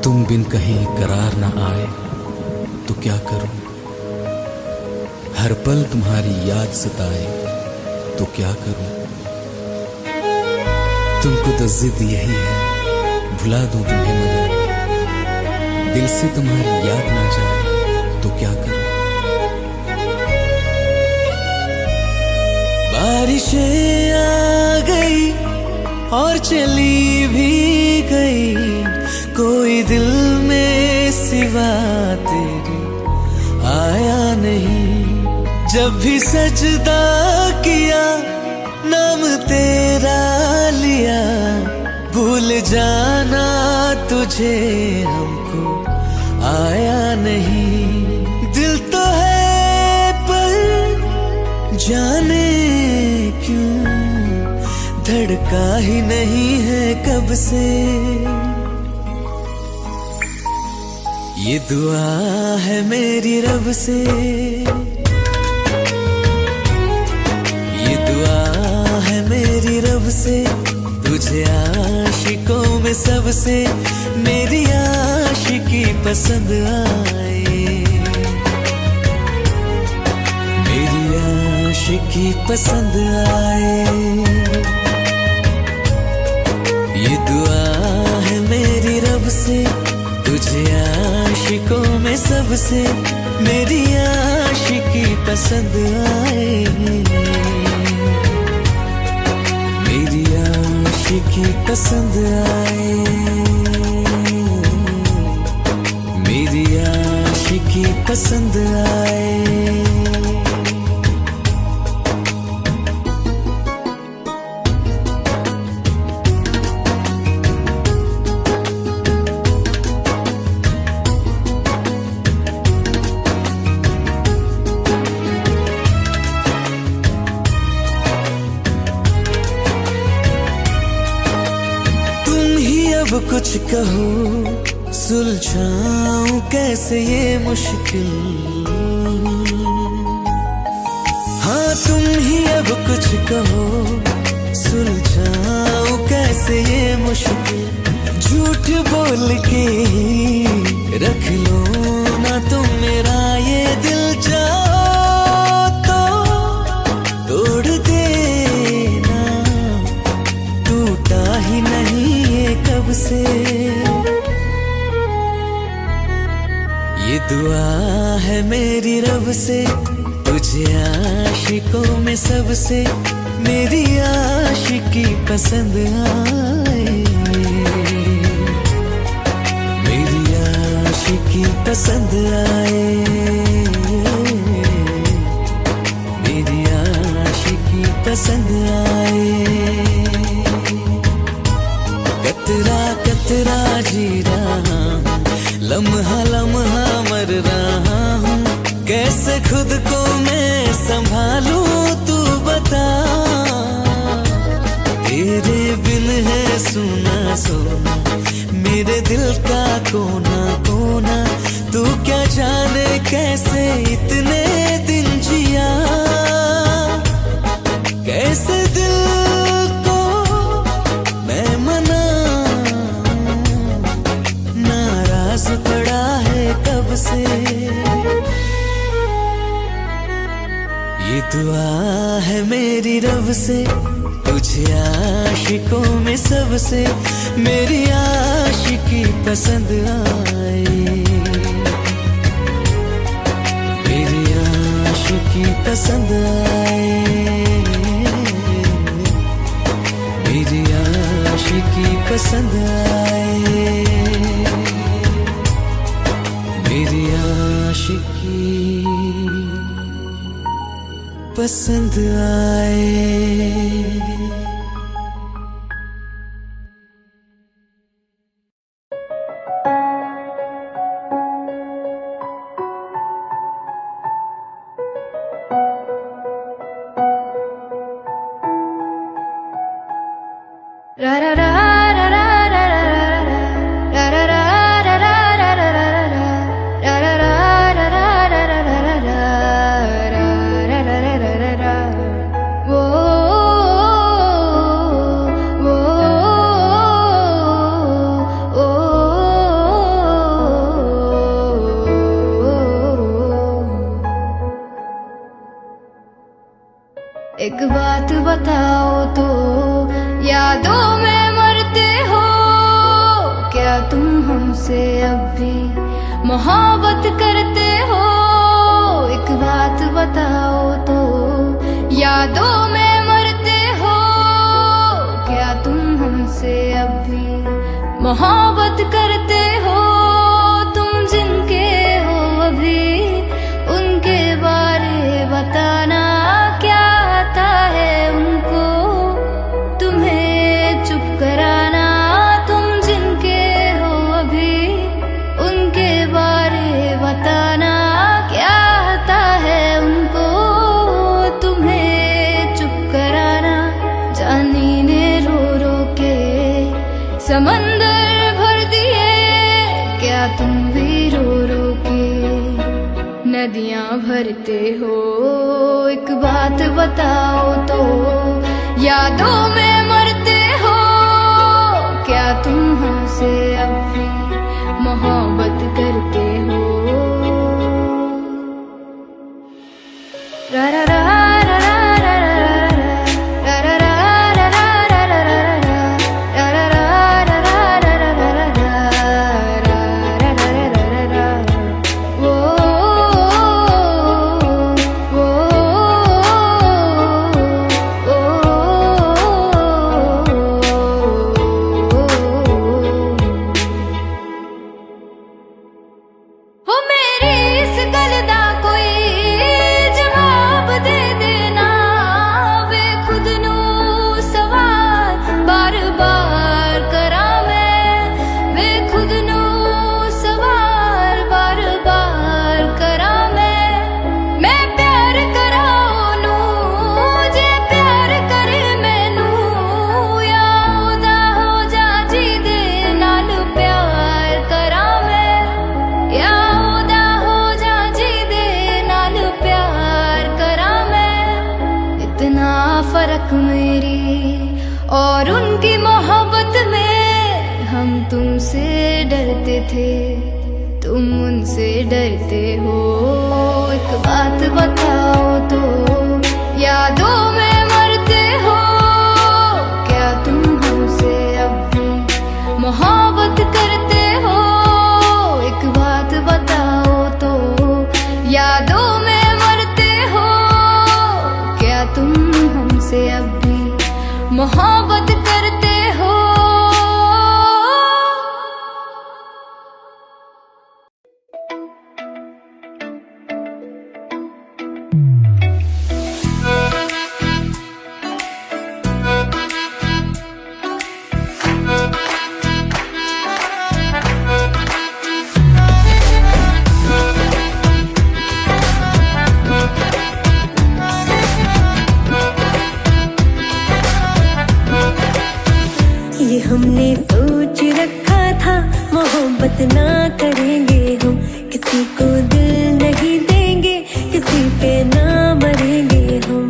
तुम बिन कहीं करार न आए तो क्या करूं, हर पल तुम्हारी याद सताए तो क्या करूं। तुमको तो जिद यही है भुला दूं तुम्हें, मगर दिल से तुम्हारी याद ना जाए तो क्या करूं। बारिशें आ गई और चली भी गई, कोई दिल में सिवा तेरे आया नहीं। जब भी सजदा किया नाम तेरा लिया, भूल जाना तुझे हमको आया नहीं। दिल तो है पर जाने क्यों धड़का ही नहीं है कब से। ये दुआ है मेरी रब से, ये दुआ है मेरी रब से, तुझे आशिकों में सबसे मेरी आशिकी पसंद आए, मेरी आशिकी पसंद आए। ये दुआ है मेरी रब से, तुझे आशिकों में सबसे मेरी आशिकी पसंद आए, मेरी आशिकी पसंद आए, मेरी आशिकी पसंद आए। अब कुछ कहो सुलझाऊं कैसे ये मुश्किल, हाँ तुम ही अब कुछ कहो सुलझाऊं कैसे ये मुश्किल। झूठ बोल के रख लो ना तुम मेरा ये दिल, जाओ तो तोड़ देना, टूटा ही नहीं कब से। ये दुआ है मेरी रब से, तुझे आशिकों में सबसे मेरी आशिकी पसंद आए, मेरी आशिकी पसंद आए, मेरी आशिकी पसंद आए। कतरा कतरा जी रहा हूँ, लम्हा लम्हा मर रहा हूँ, कैसे खुद को मैं संभालूं तू बता। तेरे बिन है सुना सोना मेरे दिल का कोना कोना, तू क्या जाने कैसे इतने दिन जिया, कैसे दिल पड़ा है कब से। ये दुआ है मेरी रब से, तुझे आशिकों में सबसे मेरी आशिकी पसंद आए, मेरी आशिकी पसंद आए, मेरी आशिकी पसंद आए, मेरी आशिकी पसंद आए। वो यादों में मरते हो क्या तुम हमसे अब भी मोहब्बत करते हो? एक बात बताओ तो, यादों में मरते हो क्या तुम हमसे अब भी मोहब्बत करते हो? तुम जिनके हो अभी उनके बारे बताना, क्या आता है उनको तुम्हें चुप कराना? तुम जिनके हो अभी उनके बारे बताना, क्या आता है उनको तुम्हें चुप कराना? जानी ने रो रो के समंदर भर दिए, क्या तुम भी रो रो के नदियां भरते हो? एक बात बताओ तो, यादों में मरते हो क्या तुम हमसे अब भी मोहब्बत करते हो? रा रा रा रा रा रा रा रा रा फर्क मेरी और उनकी मोहब्बत में, हम तुमसे डरते थे तुम उनसे डरते हो। एक बात बताओ तो, यादों में मरते हो क्या तुम हमसे अब भी मोहब्बत करते हो? एक बात बताओ तो, यादों में मरते हो क्या तुम हमसे अब भी मोहब्बत करते हो? ये हमने सोच रखा था मोहब्बत ना करेंगे हम, किसी को दिल नहीं देंगे, किसी पे ना मरेंगे हम।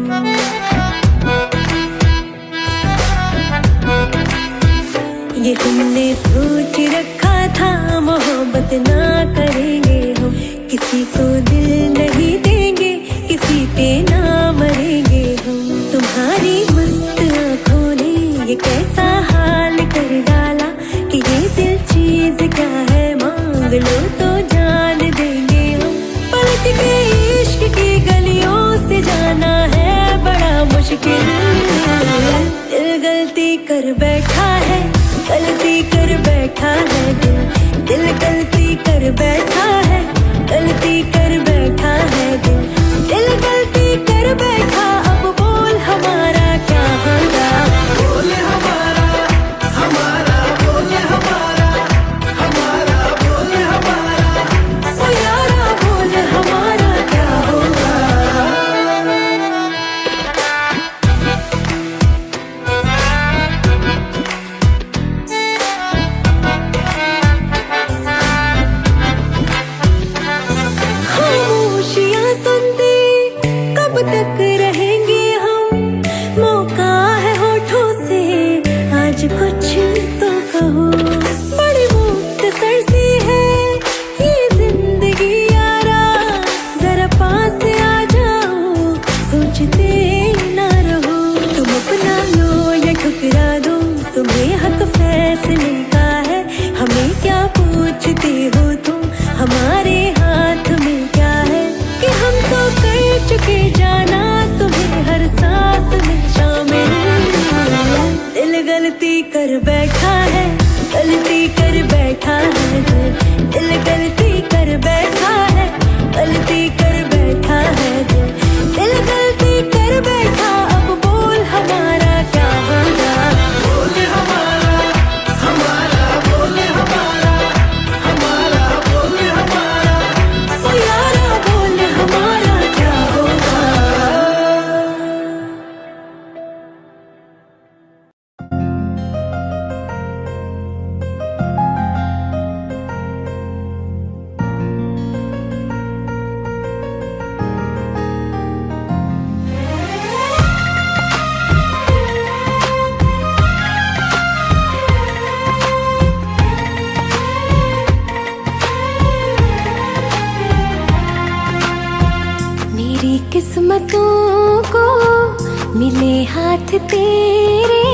ये हमने सोच रखा था मोहब्बत ना करेंगे हम, किसी को दिल नहीं देंगे, किसी पे ना मरेंगे हम। तुम्हारी मस्त आँखों ने ये कैसा हाल कर डाला कि ये दिल चीज क्या है, मांग लो तो जान देंगे हम। पलट के इश्क की गलियों से जाना है बड़ा मुश्किल, दिल गलती कर बैठा है, गलती कर बैठा है दिल, दिल गलती कर बैठा है, गलती कर बैठा है दिल, दिल गलती कर बैठा। अब बोल हमारा क्या होगा? बोल हमारा हमारा बोल हमारा हमारा बोल हमारा, ओ यारा बोल हमारा क्या होगा? हंसने का है, हमें क्या पूछते हो तुम, हमारे हाथ में क्या है कि हम तो कर चुके जाना तुम्हें हर सांस में शामिल। दिल गलती कर बैठा है, गलती कर बैठा है, दिल गलती कर बैठा है, गलती कर बैठा है, दिल गलती कर बैठा। अब बोल हमारा क्या होगा, बोले हमारा, हमारा बोले हमारा, हमारा बोले हमारा, ओ यारा बोल हमारा क्या होगा। मेरी किस्मतों को मिले हाथ तेरे,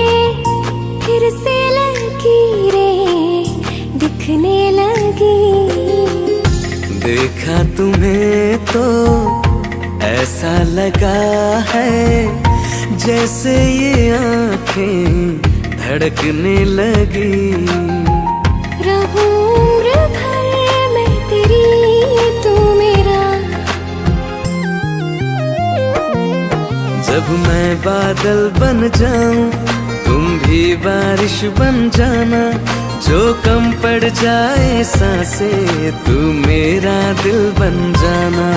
फिर से लकीरें दिखने लगी। देखा तुम्हें तो ऐसा लगा है जैसे ये आंखें धड़कने लगी। रहूं उम्र भर मैं तेरी, तू मेरा। जब मैं बादल बन जाऊं तुम भी बारिश बन जाना, जो कम पड़ जाए सांसें तू मेरा दिल बन जाना।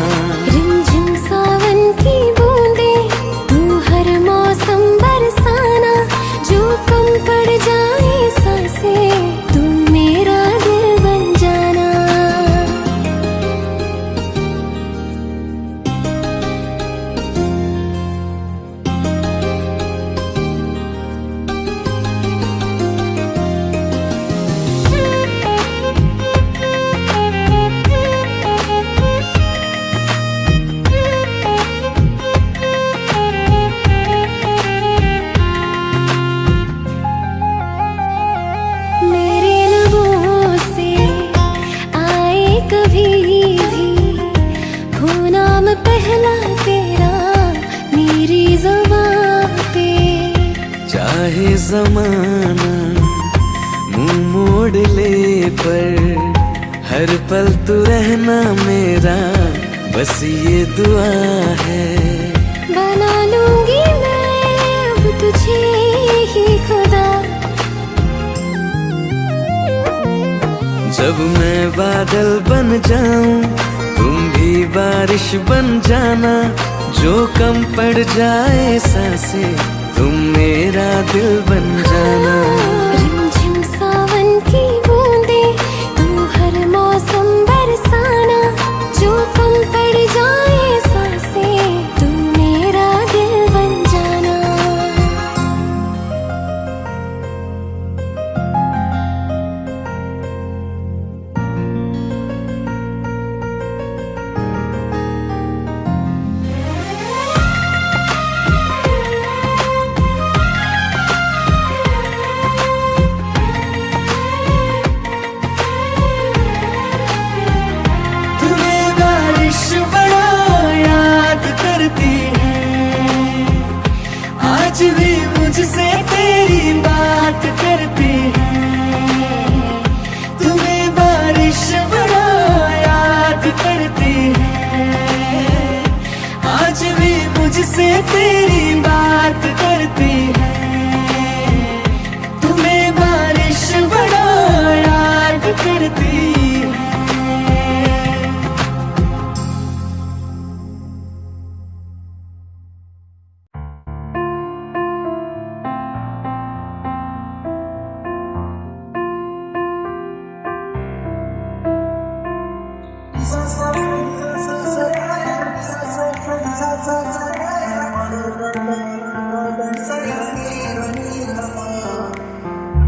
रिमझिम सावन की बूंदें तू हर मौसम बरसाना, जो कम पड़ जाए सांसें तू मेरा दिल बन जाना। मेरे लबों से आए कभी भी हो नाम पहला तेरा मेरी ज़ुबान पे। चाहे जमाना मुंह मोड़ ले पर हर पल तू रहना मेरा, बस ये दुआ है। बना लूंगी मैं अब तुझे ही खुदा। जब मैं बादल बन जाऊं तुम भी बारिश बन जाना, जो कम पड़ जाए सांसें तुम मेरा दिल बन जाना। रिमझिम सावन की बूंदें तू हर मौसम बरसाना, जो कम पड़ जाए सांसें तू मेरा दिल बन जाना। तुम्हें बारिश बड़ा याद करती है, आज भी मुझसे तेरी बात करती है। तुम्हें बारिश बड़ा याद करती है, आज भी मुझसे तेरी बात करती है। तुम्हें बारिश बड़ा याद करती है।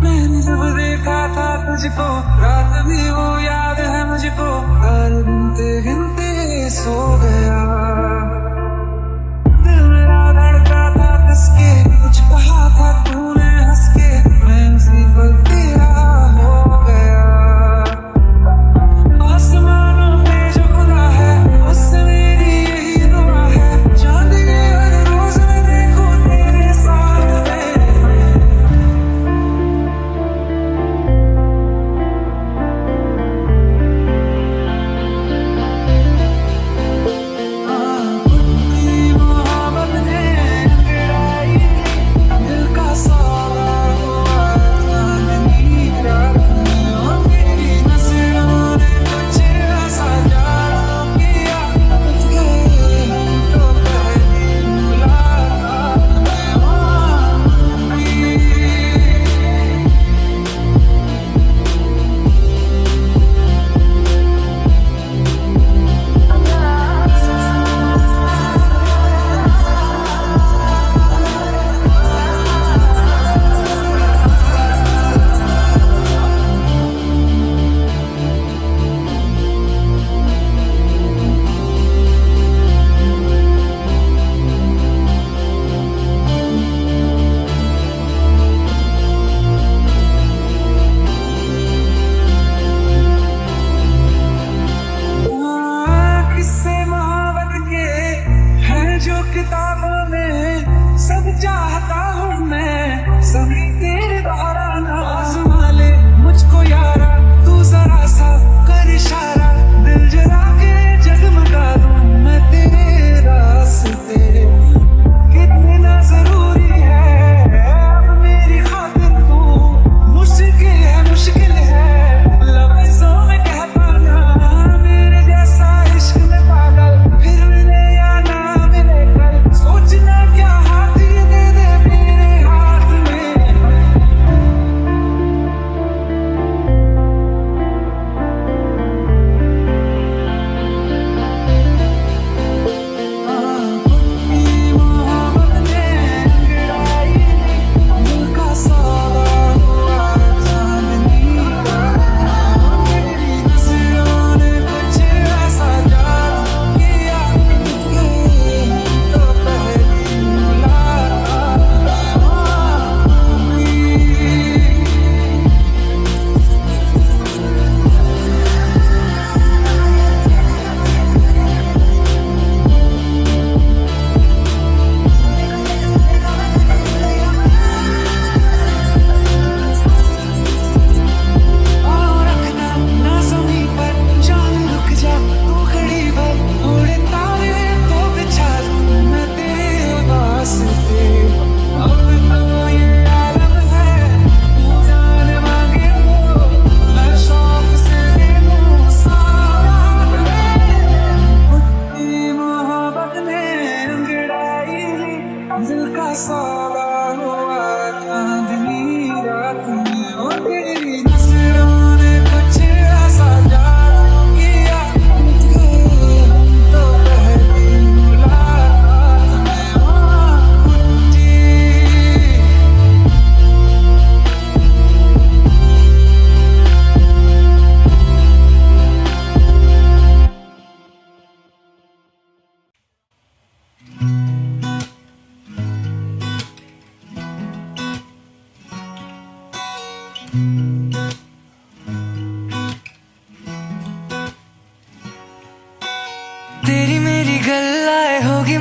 मैंने जब देखा था तुझको, रात भी वो याद है मुझको, हर गिनते गिनते सो गया। दिल मेरा धड़का था किसके, कुछ कहा था तूने हंस के, मैं उसी पल तेरा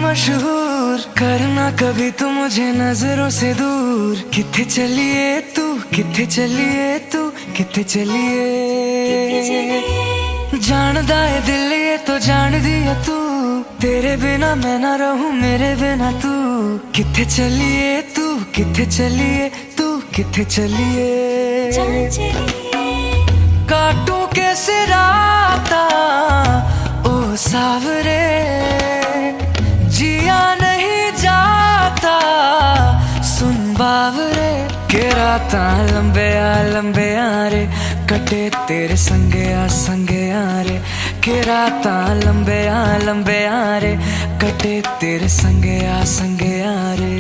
मशहूर, करना कभी तू मुझे नजरों से दूर। किथे चलिए तू, किथे चलिए तू, किथे चलिए। जानदा है दिल ये तो जान दिया तू, तेरे बिना मैं ना रहूं मेरे बिना तू। किथे चलिए तू, किथे चलिए तू, किथे चलिए। काटूं कैसे राता ओ सावरे, जिया नहीं जाता सुन बावरे। के राता लंबे आ रे, कटे तेरे संगे आ रे। के राता लंबे आ रे, कटे तेरे संगे आ रे।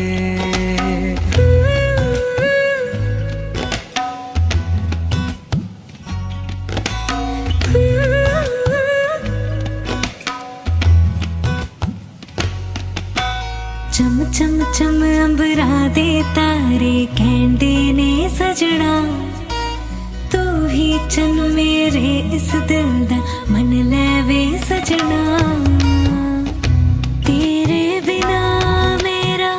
चम चम चम अंबरा दे तारे कहंदे ने सजना, तू ही चन मेरे इस दिल दा मन लेवे सजना। तेरे बिना मेरा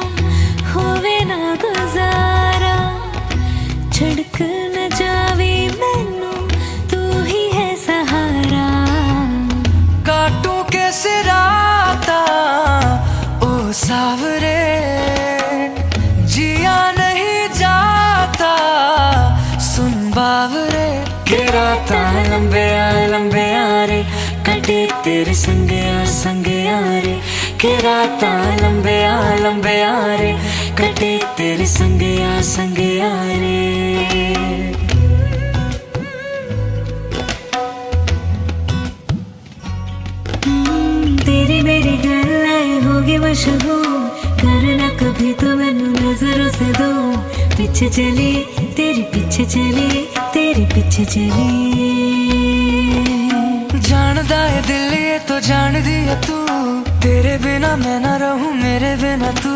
होवे ना गुजारा, छड़क न जावे मैनू तू ही है सहारा। काटूं कैसे राता ओ सावरे, जिया नहीं जाता सुन बावरे। के राता लंबे आ रे, कटे तेरे संगे आ रे। के राता लंबे आ रे, कटे तेरे संगे आ रे। तेरी मेरी गल्लां होगी मशहूर, करना कभी तो मैनू नजरों से दूर। पीछे चली तेरे पीछे चली, तेरे पीछे चली। जानदा है दिल ये तो जान दिया तू, तेरे बिना मैं ना रहूं मेरे बिना तू।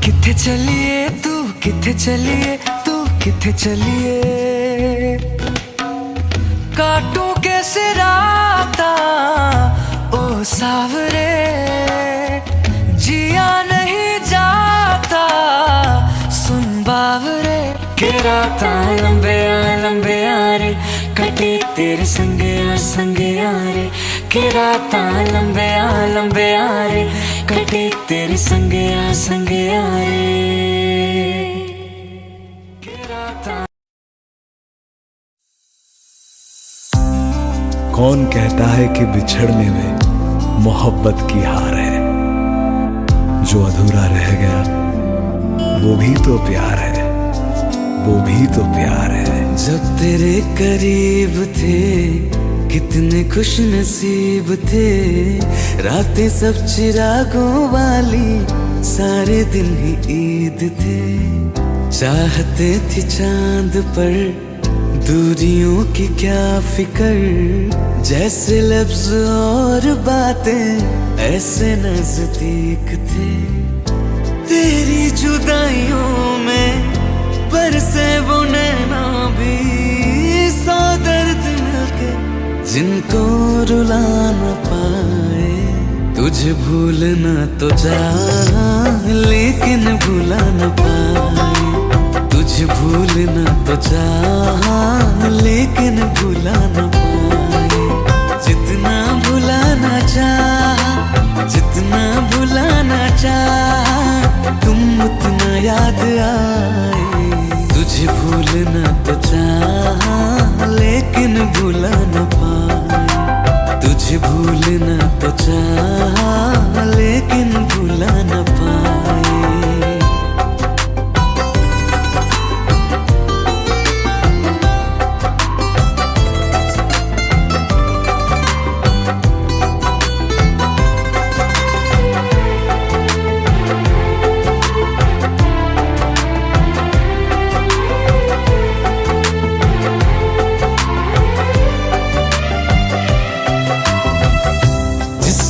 किथे चलिए तू, किथे चलिए तू, किथे चलिए। काटूं कैसे राता ओ सावरे, जिया नहीं जाता सुन बावरे। के राता लंबे आ रे, कटे तेरे संगे आ रे। के राता लंबे आ रे, कटे तेरे संगे आ रे। के राता। कौन कहता है कि बिछड़ने में मोहब्बत की हार है, जो अधूरा रह गया वो भी तो प्यार है, वो भी तो प्यार है। जब तेरे करीब थे कितने खुश नसीब थे, रातें सब चिरागों वाली, सारे दिन ही ईद थे। चाहते थे चांद पर दूरियों की क्या फिकर, जैसे लफ्ज और बातें ऐसे नजदीक थे। तेरी जुदाइयों में बरसे वो नैना भी, सौ दर्द मिलके जिनको रुला न पाए। तुझे भूलना तो चाह लेकिन भुला न पाए। तुझे भूलना तो चाह लेकिन भुला न पाए। जितना भुलाना चाह, जितना भुलाना चाह, तुम उतना याद आए। तुझे भूलना तो चाह लेकिन भुला न पाए। तुझे भूलना तो चाह लेकिन भुला न पाए।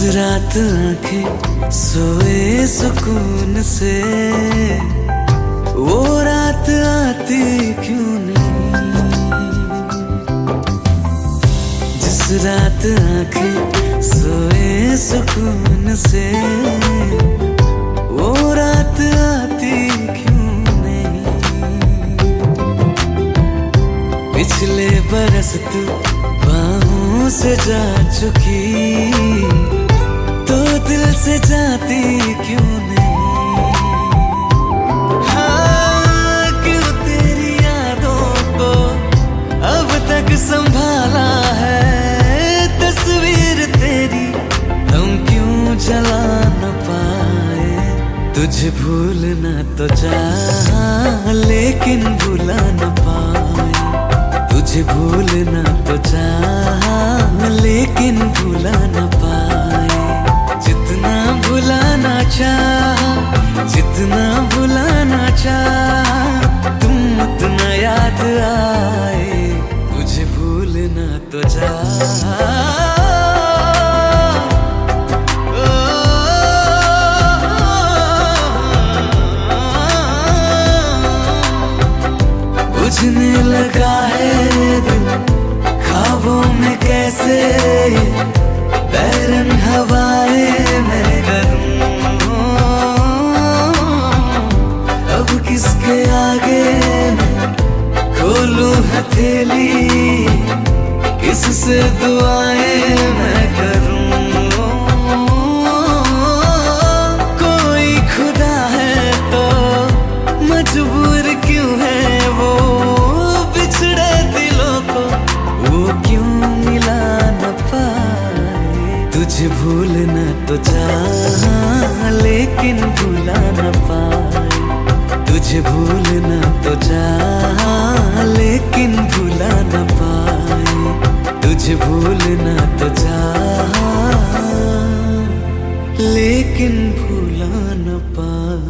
रात आंखें सोए सुकून से, वो रात आती क्यों नहीं। जिस रात आंखें सोए सुकून से, वो रात आती क्यों नहीं। पिछले बरस तू बाहों से जा चुकी, तो दिल से जाती क्यों नहीं। हाँ, क्यों तेरी यादों को अब तक संभाला है, तस्वीर तेरी हम क्यों जला न पाए। तुझे भूलना तो चाहा लेकिन भुला न पाए। तुझे भूलना तो चाहा लेकिन भुला न पाए। जितना भुलाना चाहा, जितना भुलाना चाहा, तुम उतना याद आए। तुझे भूलना तो चाहा, बुझने लगा है दिल ख्वाबों में कैसे, बैरन हवाएं मैं करूं। अब किसके आगे मैं खोलूं हथेली, किससे दुआएं मैं करूं। कोई खुदा है तो मजबूर क्यों है वो, बिछड़े दिलों को वो क्यों मिला न पाए। तुझे भूलना तो चाहा लेकिन भुला न पाए। तुझे भूलना तो चाहा लेकिन भुला न पाए। तुझे भूलना तो चाहा लेकिन भुला न पाए।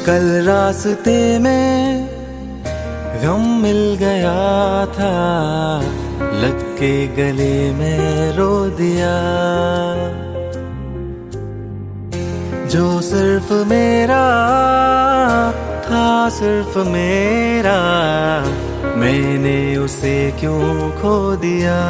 कल रास्ते में गम मिल गया था, लग के गले में रो दिया। जो सिर्फ मेरा था, सिर्फ मेरा, मैंने उसे क्यों खो दिया।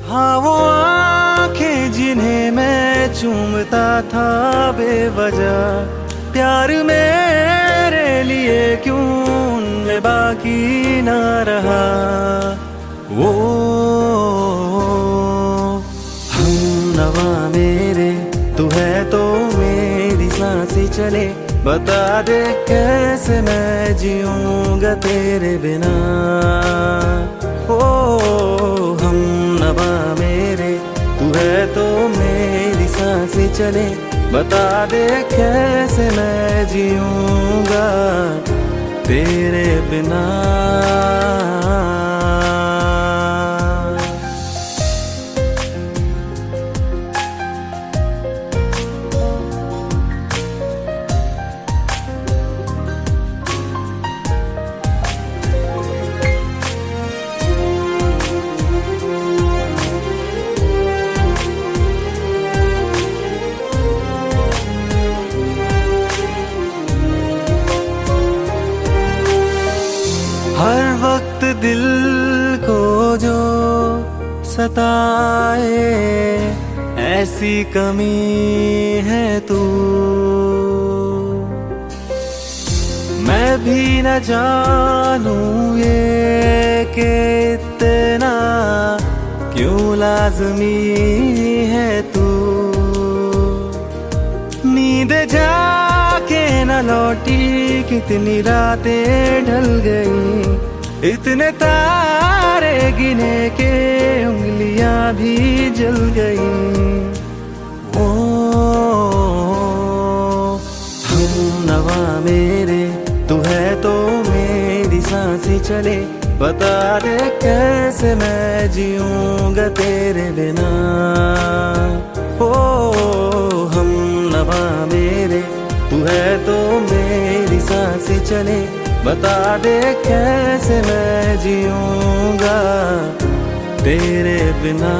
हाँ, वो आंखें जिन्हें मैं चूमता था बेवजह, प्यार मेरे लिए क्यों उनमें बाकी ना रहा। वो हम नवा मेरे, तू है तो मेरी सांसें चले। बता दे कैसे मैं जीऊंगा तेरे बिना। ओ हम नवा मेरे, तू है तो मेरी सांसें चले। बता दे कैसे मैं जीऊंगा तेरे बिना। हर वक्त दिल को जो सताए, ऐसी कमी है तू। मैं भी न जानूं ये कि इतना क्यों लाज़मी है तू। नींद जाके न लौटी, कितनी रातें ढल गई। इतने तारे गिने के उंगलियां भी जल गई। ओ हम नवा मेरे, तू है तो मेरी सांसें चले। बता दे कैसे मैं जीऊंगा तेरे बिना। ओ हम नवा मेरे, है तो मेरी सांसें चले, बता दे कैसे मैं जीऊंगा तेरे बिना।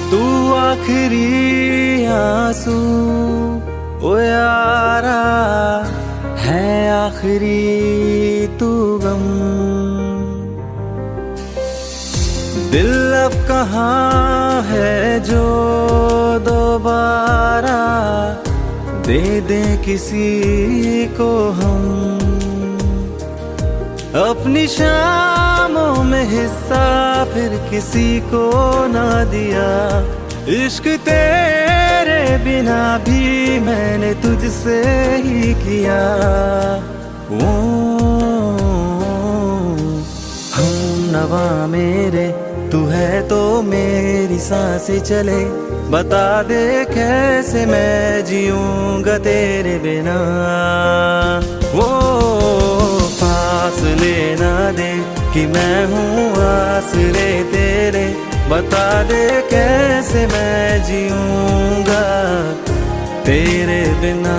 तू आखिरी आंसू ओ यारा है, आखिरी तू गम। दिल अब कहाँ है जो दोबारा दे दे किसी को हम। अपनी शामों में हिस्सा फिर किसी को ना दिया, इश्क तेरे बिना भी मैंने तुझसे ही किया। ओ हम नवा मेरे, तू है तो मेरी सांसें चले, बता दे कैसे मैं जीऊंगा तेरे बिना। वो फासले ना दे कि मैं हूँ आसरे तेरे, बता दे कैसे मैं जीऊंगा तेरे बिना।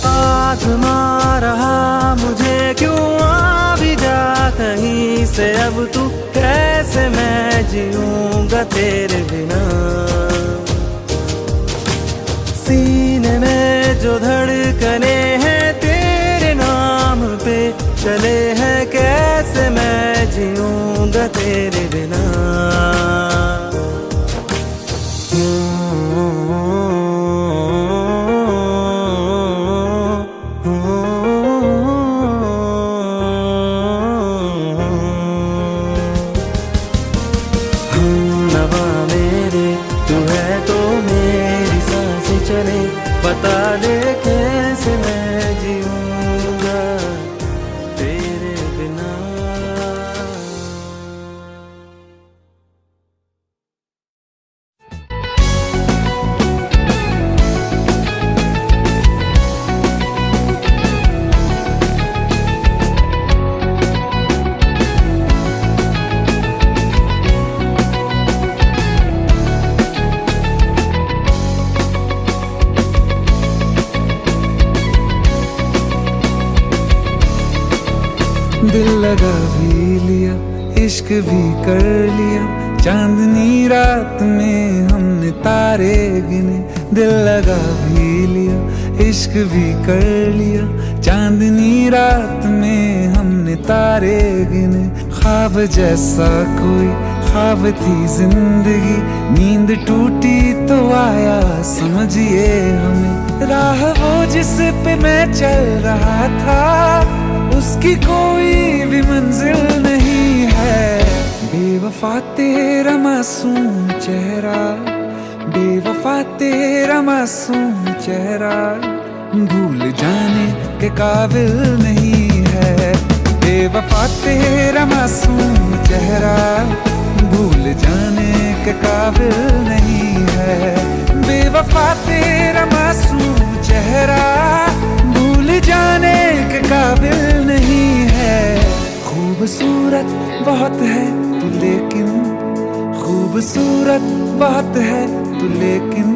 आज़मा रहा मुझे क्यों आ भी जा कहीं से, अब तू कैसे मैं जीऊंगा तेरे बिना। सीने में जो धड़कने हैं तेरे नाम पे चले हैं, कैसे मैं जीऊंगा तेरे बिना। बता दे कैसे मैं जीऊंगा तेरे बिना। दिल लगा भी लिया, इश्क भी कर लिया, चांदनी रात में हमने तारे गिने। दिल लगा भी लिया, इश्क भी कर लिया, चांदनी रात में हमने तारे गिने। ख्वाब जैसा कोई ख्वाब थी जिंदगी, नींद टूटी तो आया समझिए हमें। राह वो जिस पे मैं चल रहा था, उसकी कोई भी मंजिल नहीं है। बेवफा तेरा मासूम चेहरा, बेवफा तेरा मासूम चेहरा, भूल जाने के काबिल नहीं है। बेवफा तेरा मासूम चेहरा, भूल जाने के काबिल नहीं है। बेवफा तेरा मासूम चेहरा, भूल जाने के काबिल नहीं है। खूबसूरत बहुत है तू लेकिन, खूबसूरत बहुत है तू लेकिन,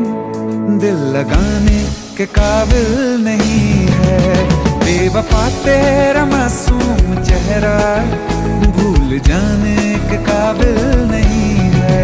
दिल लगाने के काबिल नहीं है। बेवफा तेरा मासूम चेहरा, भूल जाने के काबिल नहीं है।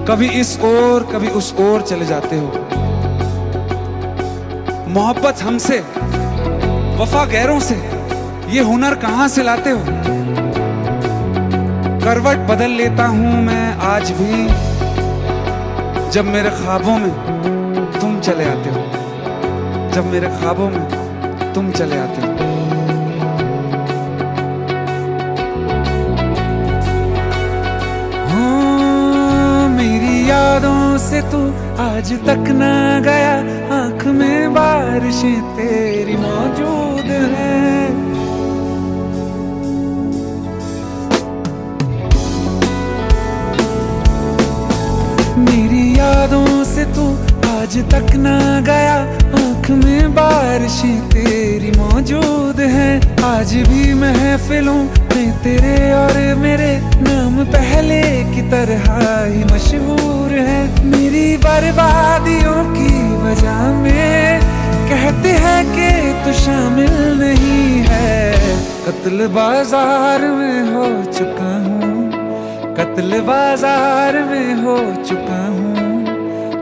कभी इस ओर कभी उस ओर चले जाते हो। मोहब्बत हमसे, वफा गैरों से, ये हुनर कहां से लाते हो? करवट बदल लेता हूं मैं आज भी, जब मेरे ख्वाबों में तुम चले आते हो, जब मेरे ख्वाबों में तुम चले आते हो। यादों से तू आज तक ना गया, आंख में बारिशें तेरी मौजूद हैं। मेरी यादों से तू आज तक ना गया, आंख में बारिशें तेरी मौजूद हैं। आज भी महफिलों में तेरे और मेरे नाम पहले की तरह ही मशहूर है। मेरी बर्बादियों की वजह में कहते हैं कि तू शामिल नहीं है। कत्ल बाजार में हो चुका हूँ, कत्ल बाजार में हो चुका हूँ,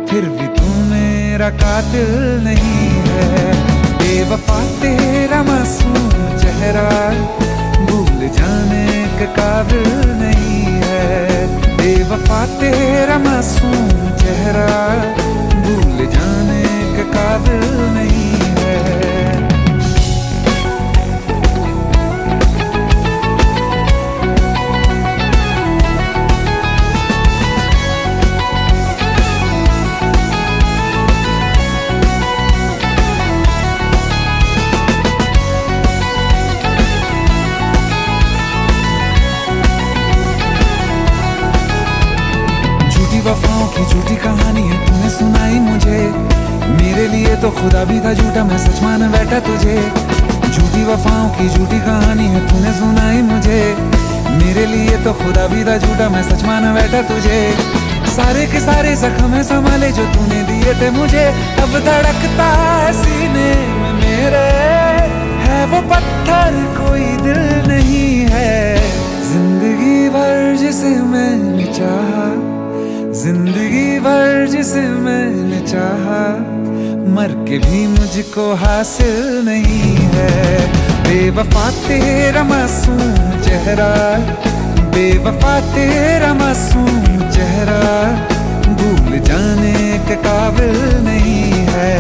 फिर भी तू मेरा कातिल नहीं है। बेवफा तेरा मासूम चेहरा भूल जाने के काबिल नहीं है। बेवफा तेरा मासूम चेहरा भूल जाने के काबिल नहीं है। वफाओं की झूठी कहानी है तूने सुनाई मुझे, मेरे लिए तो खुदा भी था झूठा, मैं सच मान बैठा तुझे। झूठी वफाओं की झूठी कहानी है तूने सुनाई मुझे, मेरे लिए तो खुदा भी था झूठा, मैं सच मान बैठा तुझे। सारे के सारे जख्म संभाले जो तूने दिए थे मुझे, अब धड़कता है सीने में मेरे, है वो पत्थर कोई दिल नहीं है। जिंदगी भर जिसे मैंने चाहा, जिंदगी भर जिसे मैंने चाहा, मर के भी मुझको हासिल नहीं है। बेवफा तेरा मासूम चेहरा, बेवफा तेरा मासूम चेहरा भूल जाने के काबिल नहीं है।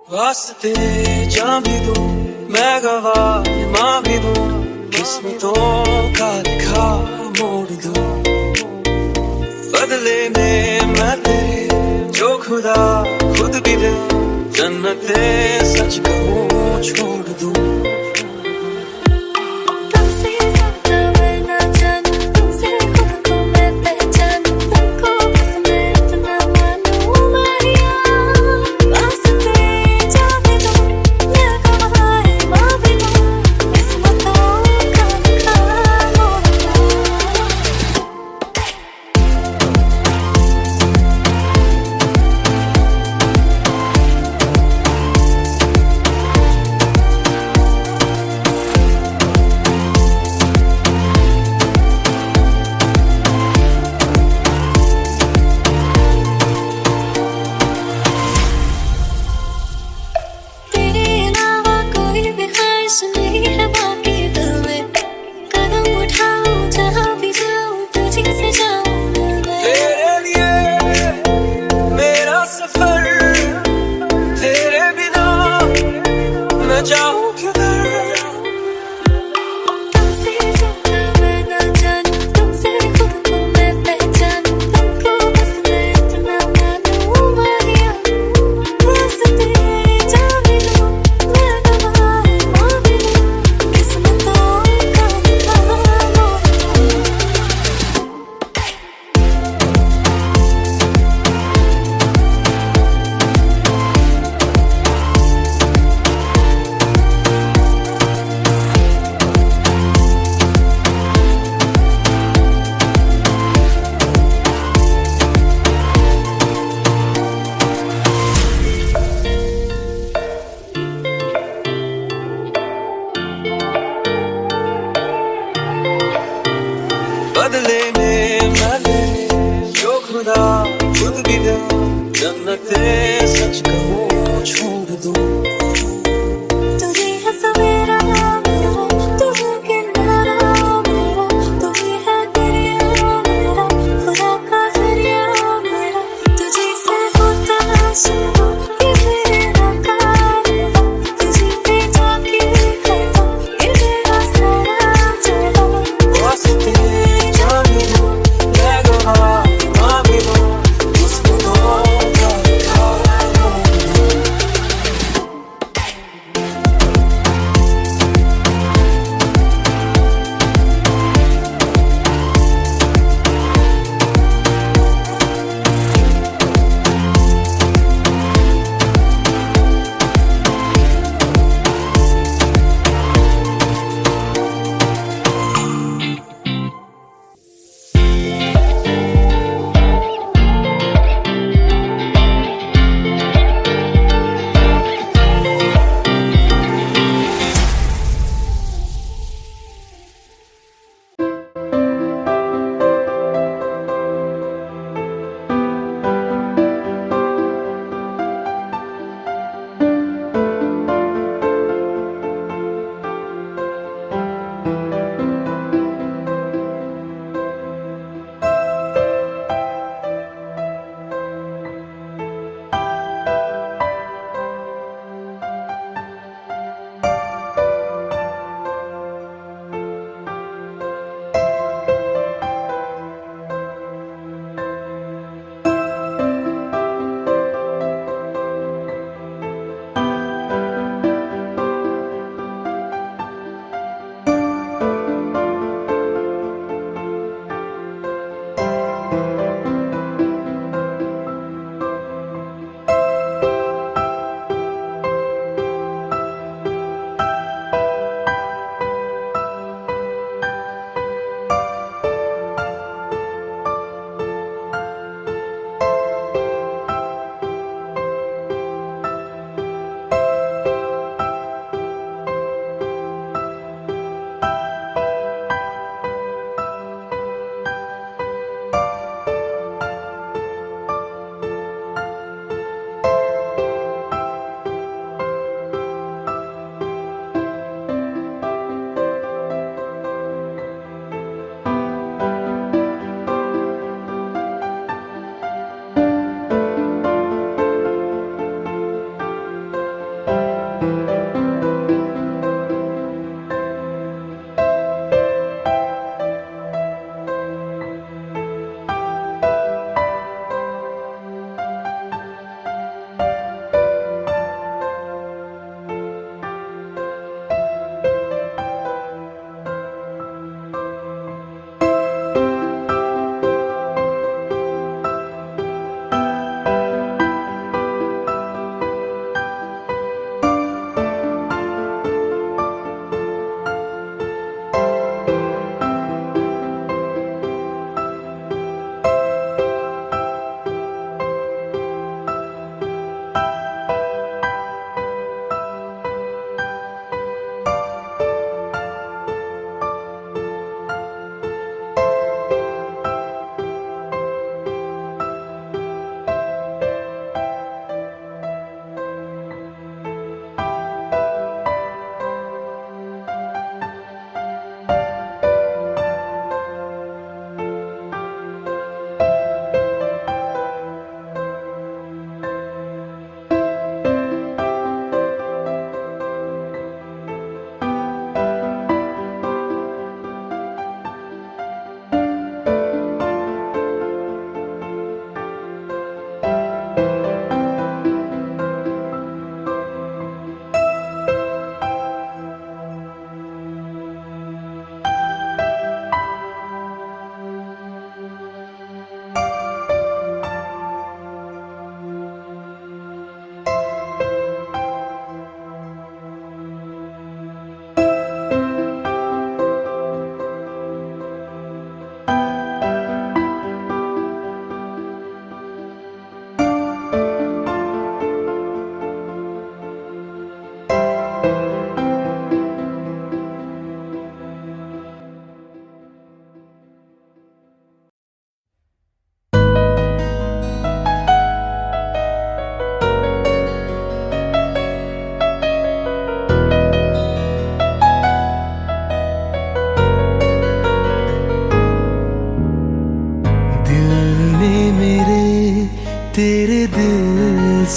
वास्ते जा भी दूं मैं गवाह माँ भी दूं, किस्मतों का लिखा मोड़ दूं। बदले में मैं तेरे जो खुदा खुद भी दे, जन्नते सच कहूँ छोड़ दूं। तुमसे ज्यादा मैं ना जानूं, तुमसे खुद को मैं पहचानूं, तुमको लेने मैं लेने जो खुदा खुद भी दे जन्नते सच कहूँ छोड़ दूँ तुझे है सवेरा मेरा, तू है किनारा मेरा, तू ही है दरिया मेरा, खुदा का जरिया मेरा। तुझे से होता शुरू ये मेरे नकार है, तुझे पे जाके खत्म ये मेरा सारा जहां। वास्ते जाने दो मैं गवाह माँ भी दो उसको दो प्यार का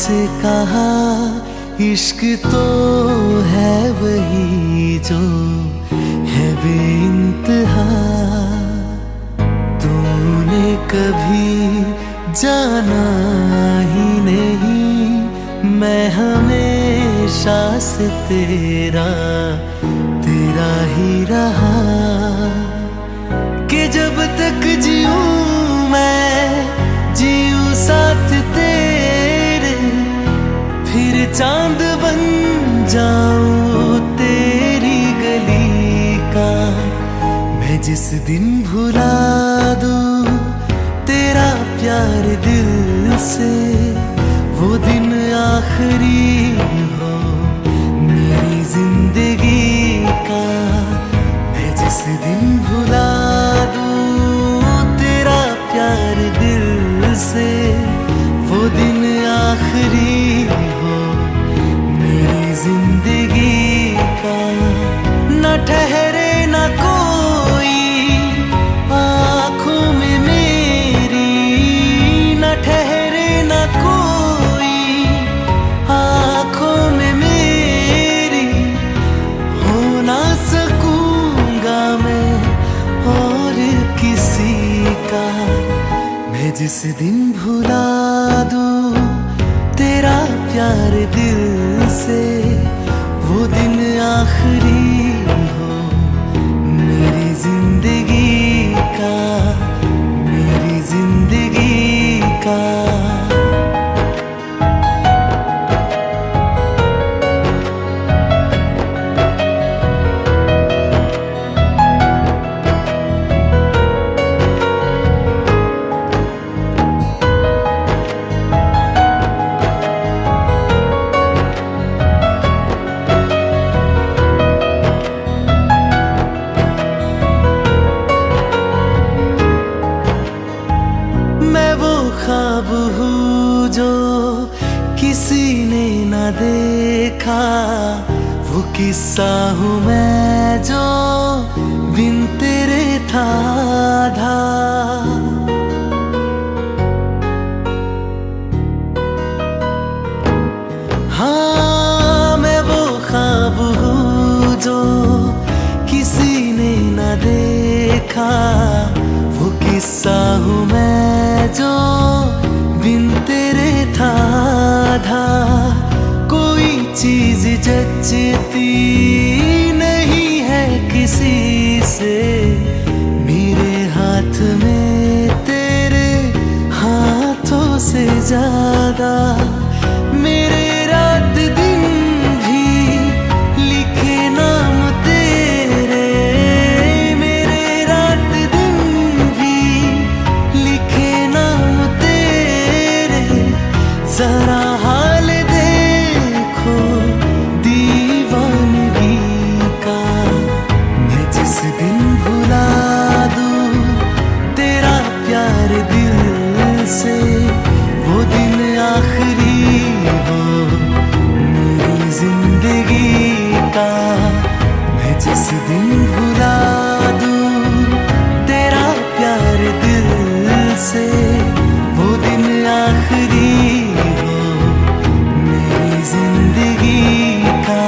तुझसे कहा इश्क तो है वही जो है बेइंतहा, तूने कभी जाना ही नहीं, मैं हमेशा से तेरा तेरा ही रहा, कि जब तक जीऊं मैं जीऊं साथ तेरे, फिर चांद बन जाऊं तेरी गली का। मैं जिस दिन भुला दूं तेरा प्यार दिल से, वो दिन आखिरी हो मेरी जिंदगी का। मैं जिस दिन भुला दूं तेरा प्यार दिल से, वो दिन आखिरी हो मेरी जिंदगी का। न ठहरे न कोई आँखों में मेरी, न ठहरे न कोई आँखों में मेरी, हो ना सकूंगा मैं और किसी का। मैं जिस दिन भुला दूं तेरा प्यार दिल से, वो दिन आखिरी हो मेरी जिंदगी का, मेरी जिंदगी का। ख्वाब हूँ जो किसी ने न देखा, वो किस्सा हूँ मैं जो बिन तेरे था आधा। हाँ मैं वो ख्वाब हूँ जो किसी ने न देखा, वो किस्सा हूँ मैं जो बिन तेरे था आधा। कोई चीज जचती नहीं है किसी से, मेरे हाथ में तेरे हाथों से ज्यादा। मेरे रात दिन भी लिखे नाम तेरे, मेरे रात दिन भी लिखे नाम तेरे। जरा हाल देखो दीवानगी का। मैं जिस दिन भुला दूं तेरा प्यार दिल से, वो दिन आखिरी हो मेरी जिंदगी का। मैं जिस दिन भुला दूं तेरा प्यार दिल से, वो दिन आखिरी हो मेरी जिंदगी का।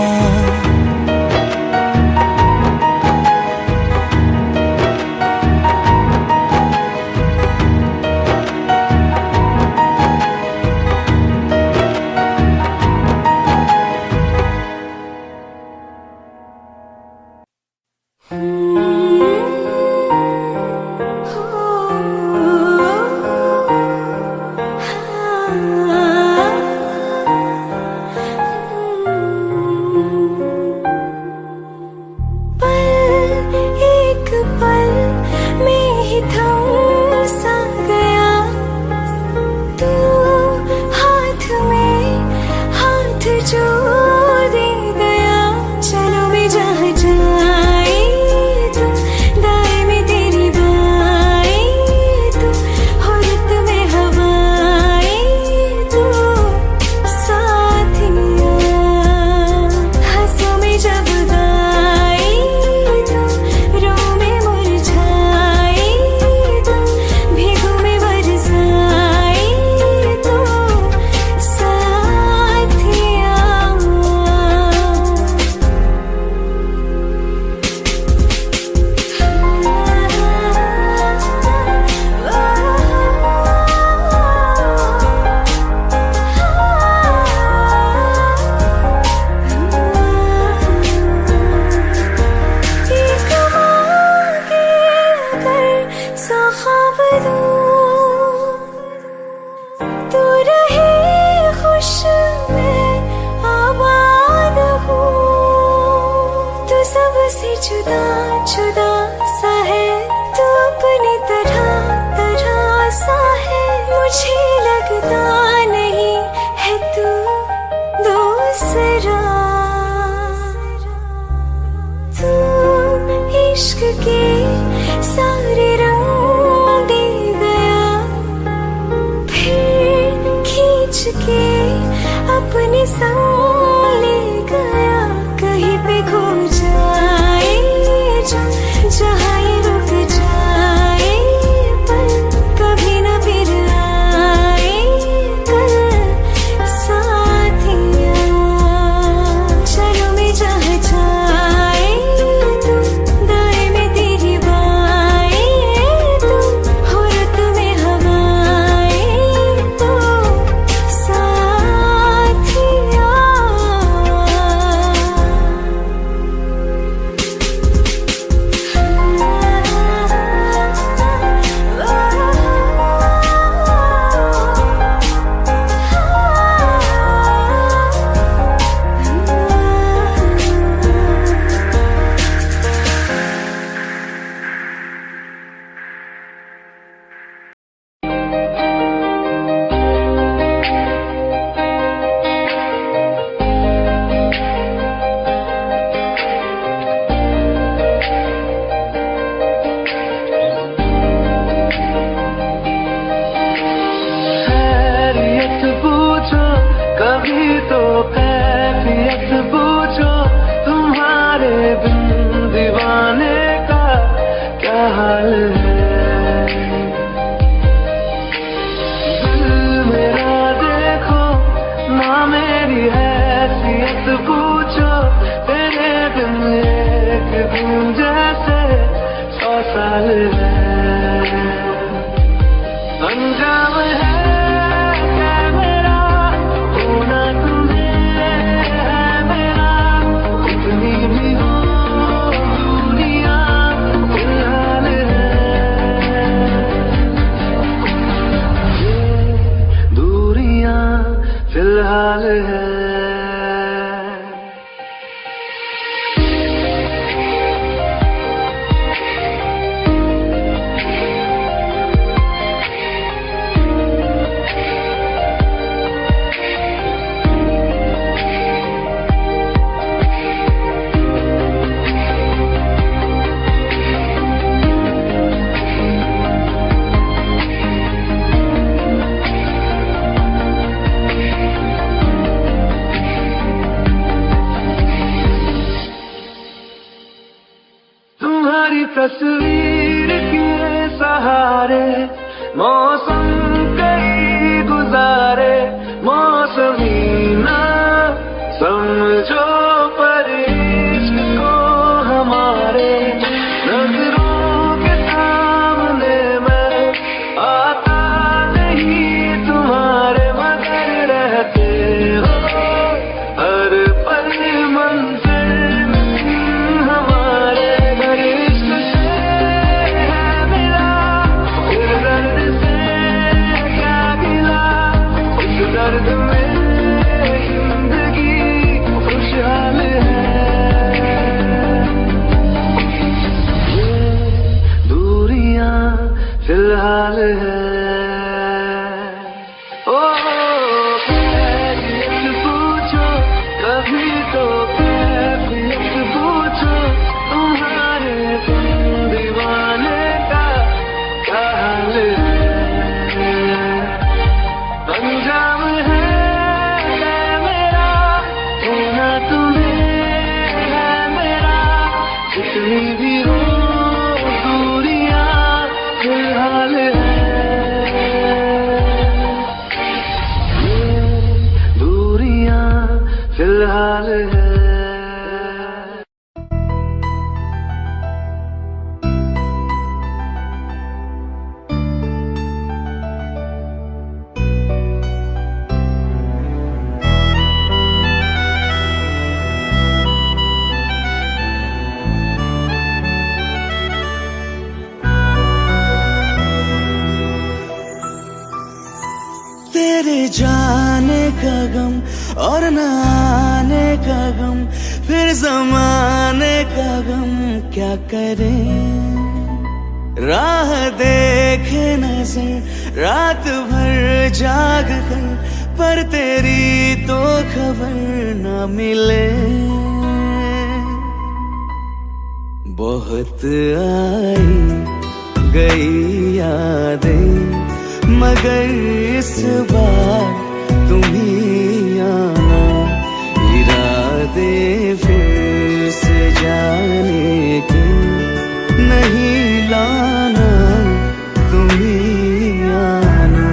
जुदा जुदा सा है तू अपनी तरह तरह सा है, मुझे लगता नहीं है तू दूसरा। तू इश्क के सारे रंग दे गया, फिर खींच के अपने संग ले गया। कहीं पे खो जाए जहाँ ये रुक जाए, पर कभी न फिर आए कल साथिया। चलो मैं जहाँ जाए तू, दाएं में तेरी बाएं तू, हो रुत में हवाएं तू साथिया। खैरियत पूछो कभी तो कैफियत पूछो, तुम्हारे बिन दीवाने का क्या हाल है। दिल मेरा देखो ना मेरी हैसियत पूछो, तेरे बिन एक दिन जैसे 100 साल है। अंजाम है क्या मेरा होना तुम्हें है मेरा, कितनी भी हो दूरियां फिलहाल है। ये दूरियां फिलहाल है। तुम्हारी तस्वीर के सहारे मौसम कई गुजारे, मौसमी ना समझो पर इश्क को हमारे। नजरों के सामने मैं आता नहीं तुम्हारे, मगर रहते हो हर पल मंजिल हमारे। घर इश्क से है मिला, फिर दर्द से क्या गिला, इस दर्द में जिंदगी खुशहाल है। ये दूरियां फिलहाल है। ओ कैफियत पूछो कभी तो कैफियत पूछो, तुम्हारे बिन दीवाने का क्या हाल है। अंजाम है क्या मेरा होना तुम्हें है मेरा, कितनी भी हो दूरियां फिलहाल है। ये दूरियां फिलहाल है। तेरे जाने का गम और न आने का गम, फिर जमाने का गम क्या करें, राह देखे नजर रात भर जाग कर, पर तेरी तो खबर न मिले। बहुत आई गई यादें, मगर इस बार तुम ही आना, इरादे फिर से जाने के नहीं लाना, तुम ही आना।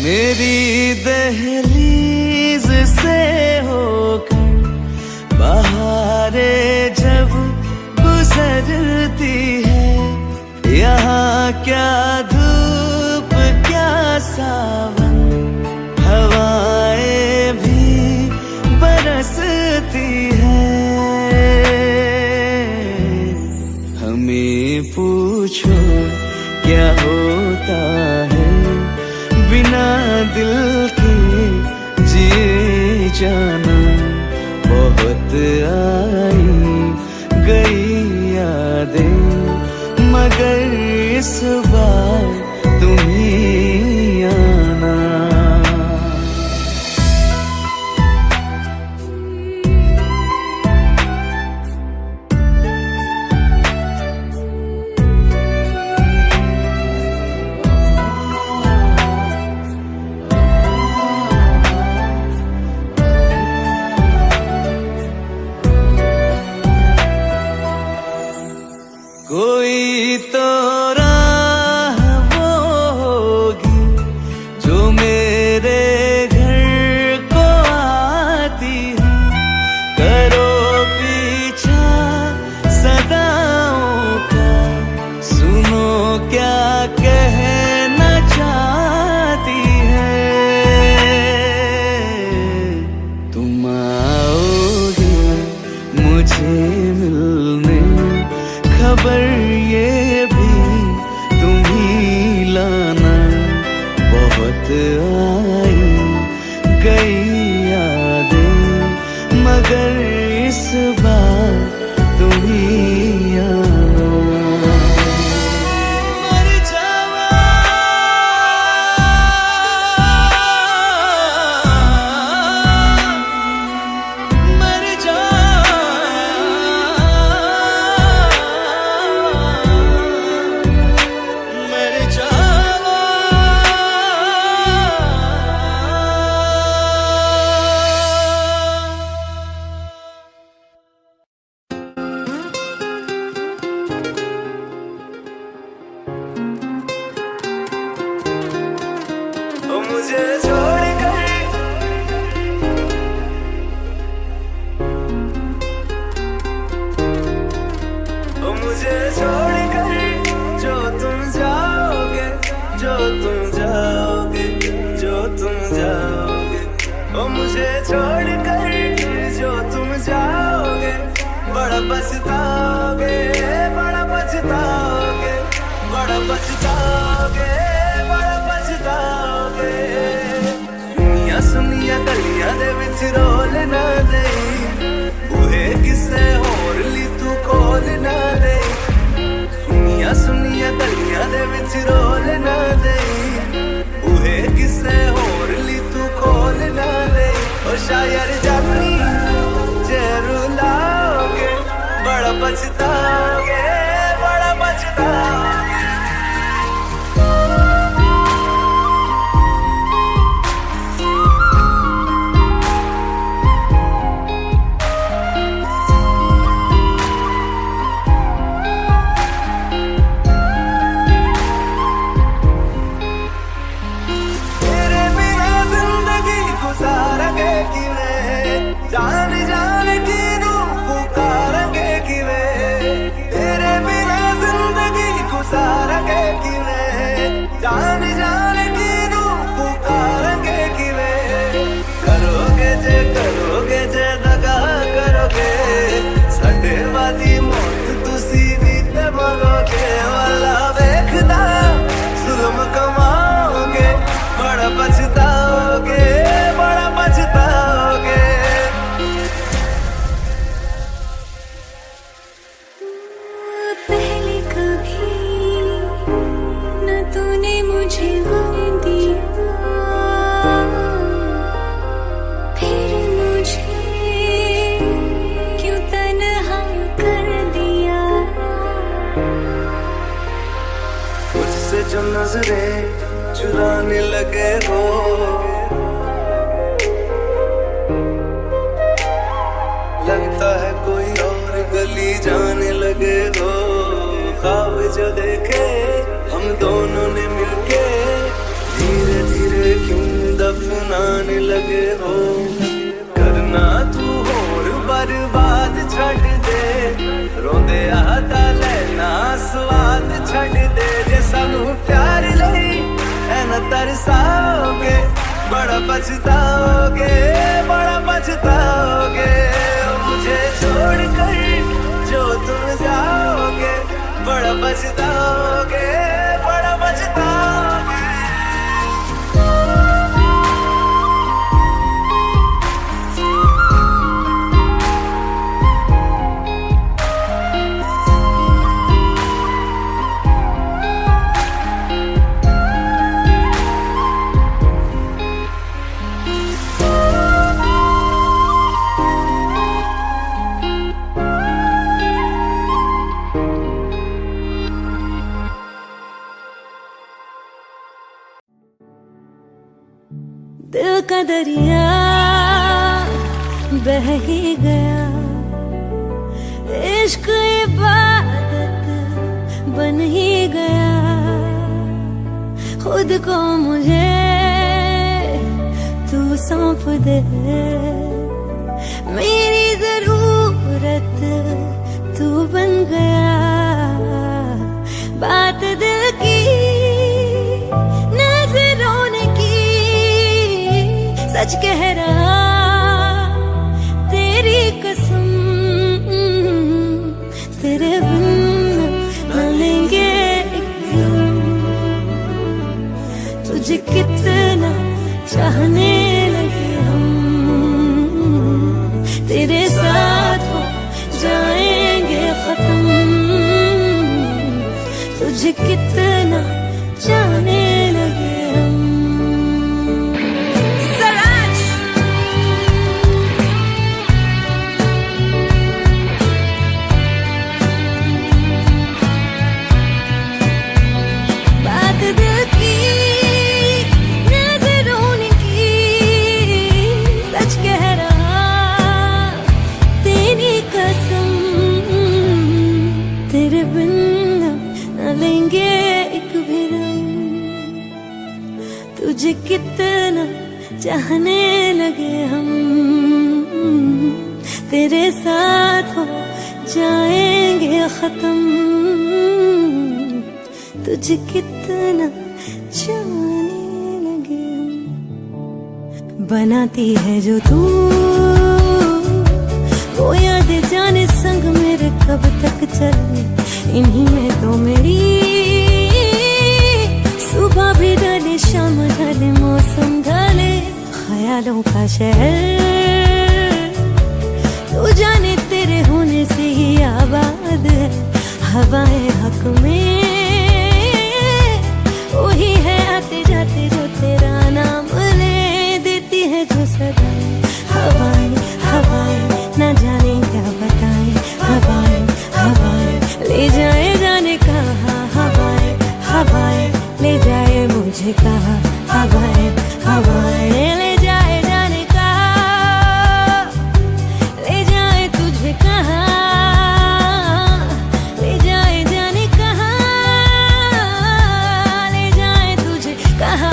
मेरी दहलीज से होकर बहारें जब गुजरती है, यहाँ क्या धूप क्या सावन, हवाएं भी बरसती है। हमें पूछो क्या होता है बिना दिल के जिए जाना। बहुत आई गई यादें, मगर इस बार तुम ही आना। कोई तो राह वो होगी जो मेरे घर को आती है, करो पीछा सदाओं का, सुनो क्या कहना चाहती है। तुम आओगे मुझे मिलने, खबर ये भी तुम ही लाना। बहुत आई गई यादें, मगर इस बार तुम ही आना। मर जावा, मर जावा, मर जावा। ओ मुझे छोड़ कर, ओ मुझे छोड़ कर जो तुम जाओगे, जो तुम जाओगे, जो तुम जाओगे। ओ मुझे छोड़ कर जो तुम जाओगे, बड़ा पछताओगे, बड़ा पछताओगे, बड़ा पछताओगे, बड़ा पछताओगे। लगे हो। लगता है कोई और गली जाने लगे हो। ख्वाब जो देखे हम दोनों ने मिलके, धीरे धीरे क्यों दफनाने लगे हो। करना तू होर बर्बाद छड़ दे, रोंदे आता लेना स्वाद छड़ दे। जे सानू प्यार लई ऐना तरसाओगे, बड़ा पछताओगे, बड़ा पछताओगे। मुझे छोड़ कर जो तुम जाओगे, बड़ा पछताओगे, बड़ा पछताओगे। दिल का दरिया बह ही गया, इश्क इबादत बन ही गया। खुद को मुझे तू सौंप दे, मेरी जरूरत तू बन गया। बात दिल की नजरों ने की, सच कह रहा तेरी कसम, तेरे बिन न लेंगे एक दम। तुझे कितना चाहने लगे हम, तेरे साथ हो जाएंगे खत्म। तुझे कितना चाहने लगे हम। तुझे कितना चाहने लगे हम, तेरे साथ हो जाएंगे खत्म। तुझे कितना चाहने लगे हम। बनाती है जो तू वो याद जाने संग मेरे कब तक चले। इन्हीं में तो मेरी सुबह भी ढले, शाम ढले, मौसम ढले। ख्यालों का शहर तू जाने तेरे होने से ही आबाद है। हवाएं हक में वही है आते जाते जो तेरा नाम ले देती है जो सदाएं। हवाएं हवाएं न जाने क्या बताएं, हवाएं हवाएं ले जाए जाने कहा। हवाएं हवाएं ले जाए मुझे कहा, हवाएं हवाएं ले जाए जाने कहा। ले जाए तुझे कहा, ले जाए जाने कहा, ले जाए तुझे कहा।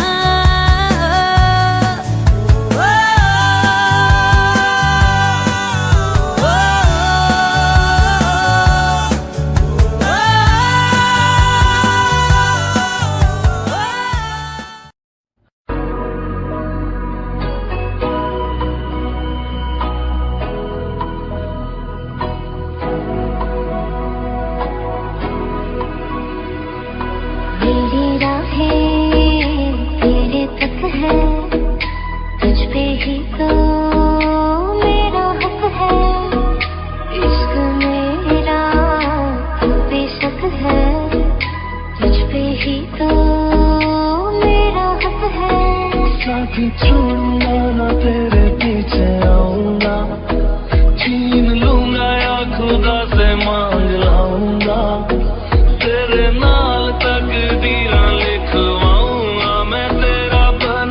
छोड़ूंगा ना तेरे पीछे आऊंगा, छीन लूंगा या खुदा से मांग लाऊंगा। तेरे नाल तकदीरां लिखवाऊंगा, मैं तेरा बन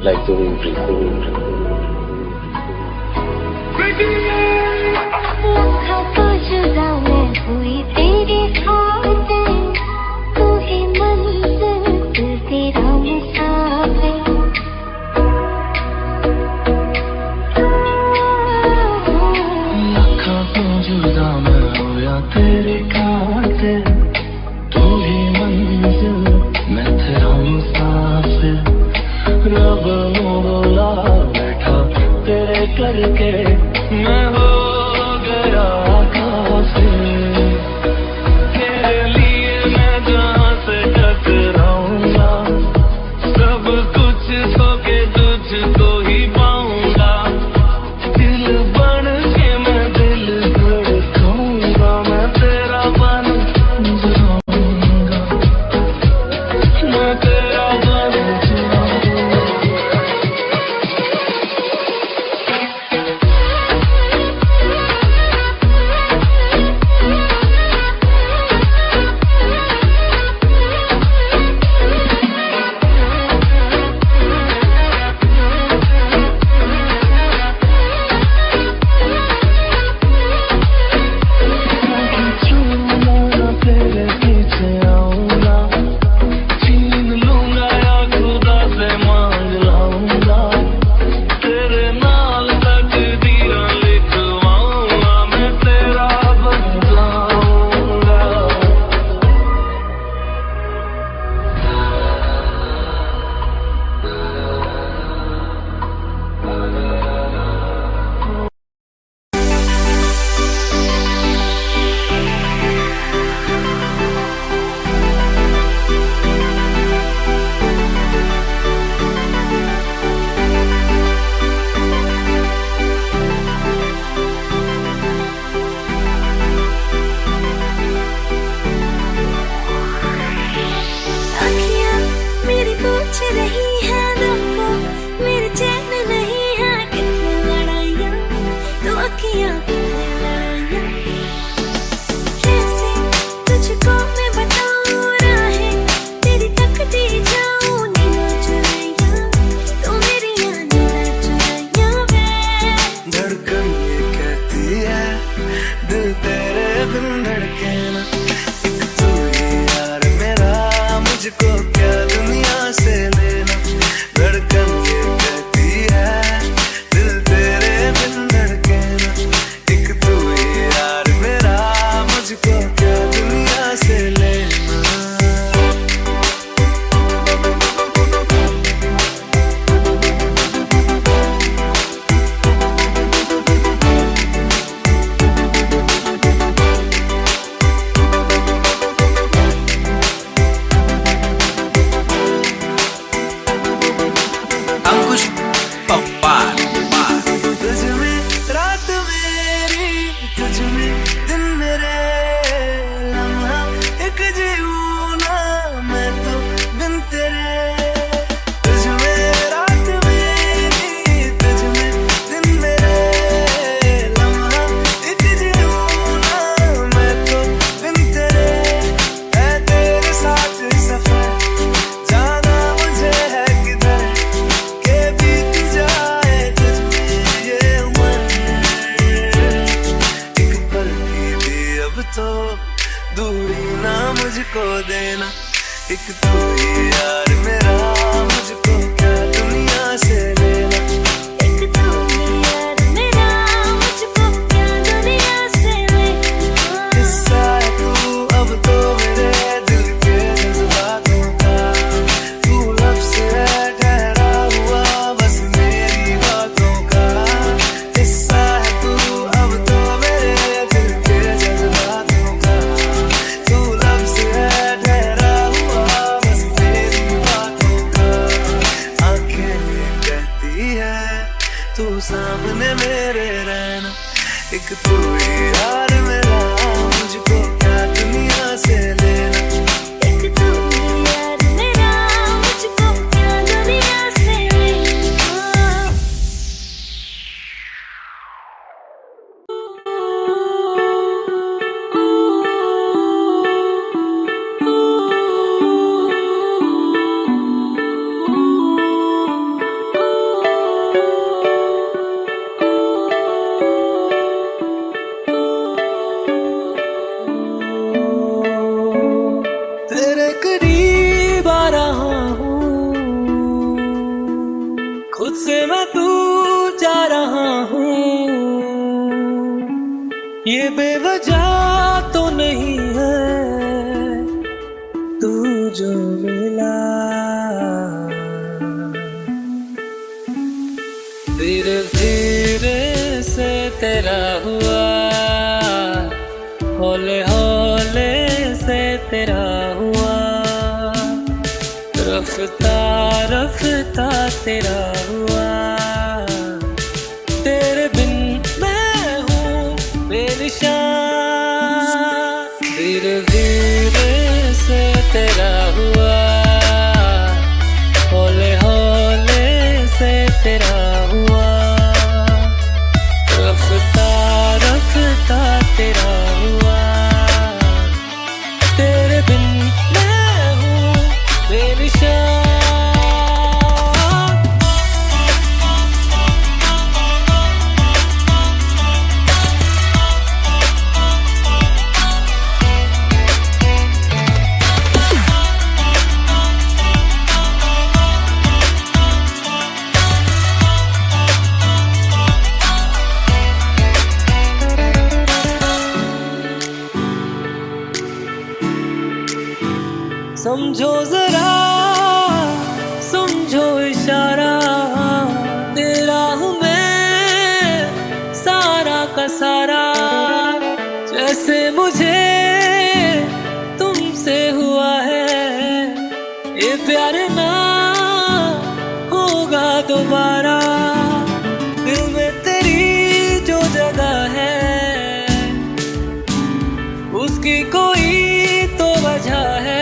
like the wind breathes. लाखों को जुदा मैं हुई तेरी खातिर, तू ही मंजिल दिल तेरा मुसाफिर। लाखों को जुदा मैं हुआ तेरी खातिर, तू ही मंजिल मैं तेरा मुसाफिर। रब नु बोला बैठा तेरे करके मैं हो गया काफिर। तेरे लिए मैं जहाँ से टकराऊंगा, सब कुछ खो के तुझको ही पाऊंगा। दिल बन के मैं दिल धड़काऊंगा, मैं तेरा बन जाऊंगा, मैं तेरा बन जाऊंगा। तेरे पीछे आऊंगा, छीन लूंगा या खुदा से मांग लाऊंगा। तेरे नाल तकदीरां लिखवाऊंगा, मैं तेरा बन जाऊंगा। अखियाँ मेरी पूछ रही है दिल को, मेरे चैन नहीं है कितनी लड़ाइयाँ, तो अखियाँ कितनी लड़ाइयाँ। कैसे तुझको मैं बताऊँ राहें, तेरी तकती जाऊँ नींद चुराइयाँ, तो मेरी नींद चुराइयाँ वे। धड़कन ये कहती है दिल तेरे बिन धड़के ना। एक तू ही यार मेरा, मुझको क्या दुनिया से लेना। धड़कन ये कहती है दिल तेरे बिन धड़के ना। एक तू ही यार मेरा, मुझको क्या दुनिया से लेना। अंकुश पप्पा तुझ में रात मेरी, तुझ में दिन मेरे, लम्हा एक जीऊं ना मैं तो बिन तेरे। तुझ में रात मेरी, तुझ में दिन मेरे, लम्हा एक जीऊं ना मैं तो बिन तेरे। है तेरे साथ सफर, जाना मुझे है किधर, के बीत जाए तुझ में ये उम्र। एक पल की भी अब तो दूरी ना मुझको देना। एक तू ही यार मेरा, मुझको क्या दुनिया से लेना। एक तू ही यार मेरा, मुझको क्या दुनिया से लेना। हिस्सा है तू अब तो मेरे दिल के जज्बातों का। तू लफ्ज़ है ठहरा हुआ बस मेरी बातों का। हिस्सा है तू अब तो मेरे दिल के जज्बातों का। तू लफ्ज़ है ठहरा हुआ बस मेरी बातों का। आंखें ये कहती है तू सामने मेरे रहना। एक तू ही यार मेरा, मुझको क्या दुनिया से लेना। एक तू ही यार मेरा, मुझको क्या दुनिया से लेना। ये बेवजह तो नहीं है तू जो मिला, धीरे धीरे से तेरा हुआ, हौले हौले से तेरा हुआ, रफ्ता रफ्ता तेरा हुआ। तेरे बिन मैं हूँ बेनिशान, धीरे धीरे से तेरा हुआ, हौले हौले से तेरा हुआ, रफ्ता रफ्ता तेरा हुआ। तेरे बिन मैं हूँ बेनिशान। समझो जरा समझो इशारा, तेरा हूँ मैं सारा का सारा, जैसे मुझे तुमसे हुआ है ये प्यार ना होगा दोबारा। दिल में तेरी जो जगह है उसकी कोई तो वजह है,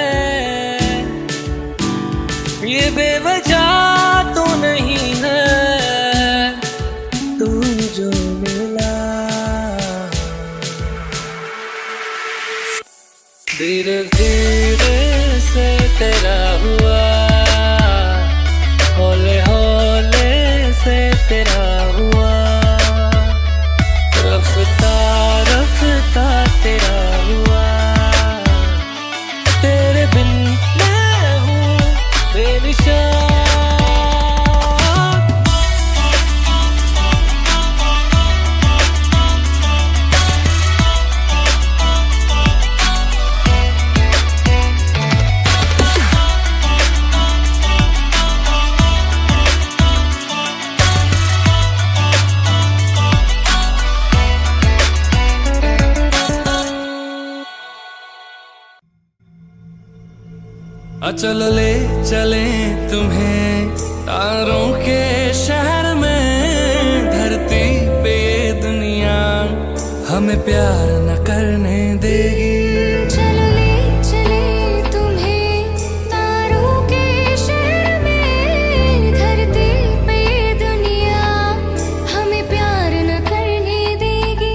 ये बेवजह तो नहीं है तू जो मिला, धीरे धीरे से तेरा हुआ, हौले हौले से तेरा हुआ, रफ्ता रफ्ता तेरा हुआ। तेरे बिन मैं हूँ बेनिशान। चल ले चले तुम्हें तारों के शहर में, धरती पे ये दुनिया हमें प्यार न करने देगी। चलो ले चले तुम्हें तारों के शहर में, धरती पे ये दुनिया हमें प्यार न करने देगी।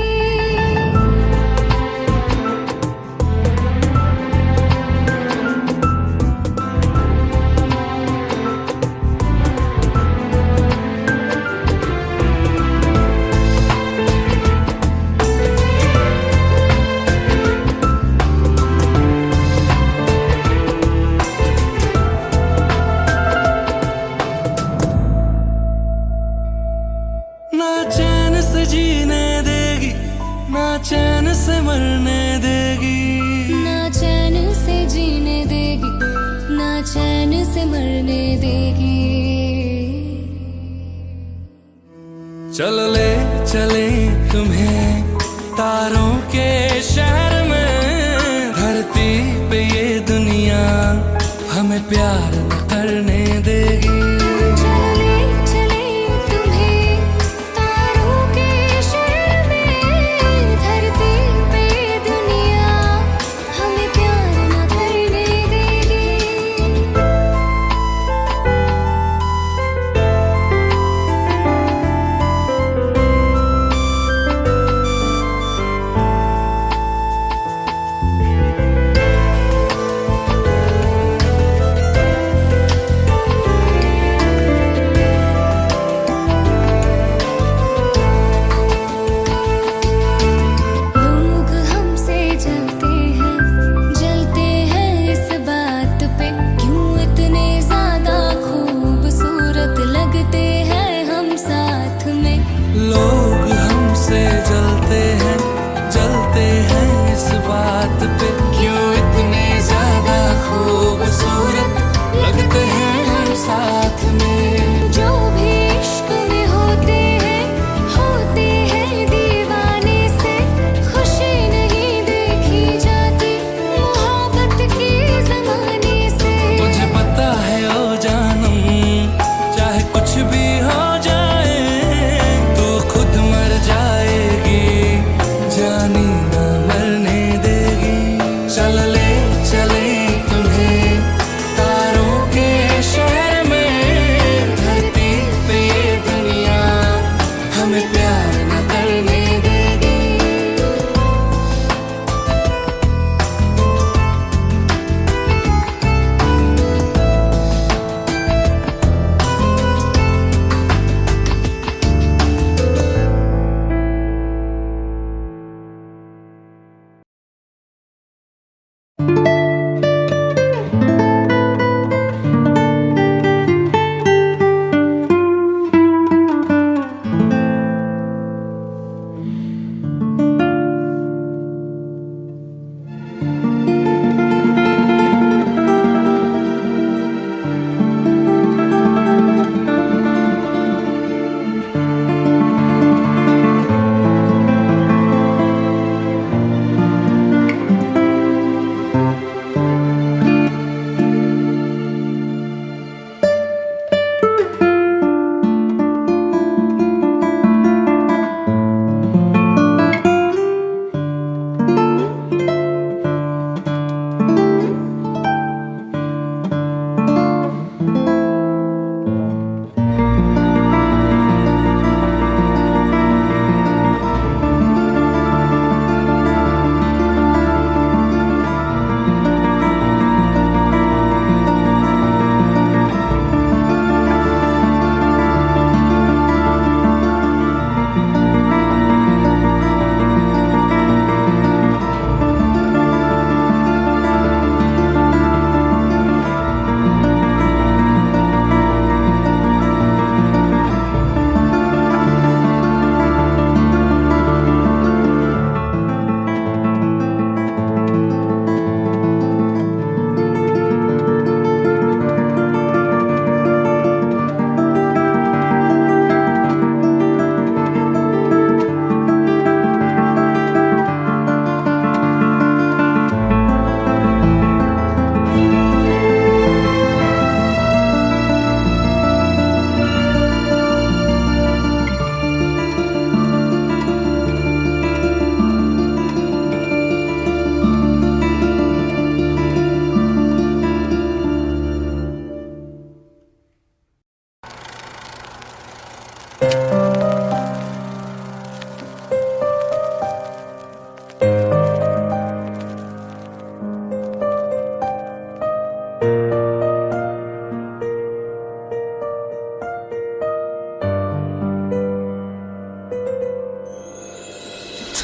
ना चैन से जीने देगी, ना चैन से मरने देगी, ना चैन से जीने देगी, ना चैन से मरने देगी। चल ले चले तुम्हें तारों के शहर में, धरती पे ये दुनिया हमें प्यार न करने देगी। चलो ले चले तुम्हें तारों के शहर में, धरती पे ये दुनिया हमें प्यार न करने देगी।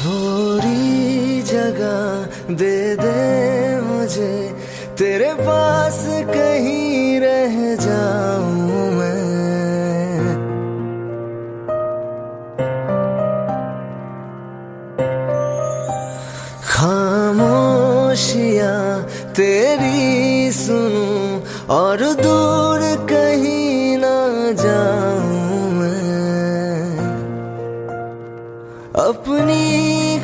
थोड़ी जगह दे दे मुझे, तेरे पास कहीं रह जाऊं मैं। खामोशियां तेरी सुनूं और दूर कहीं ना जाऊं मैं। अपनी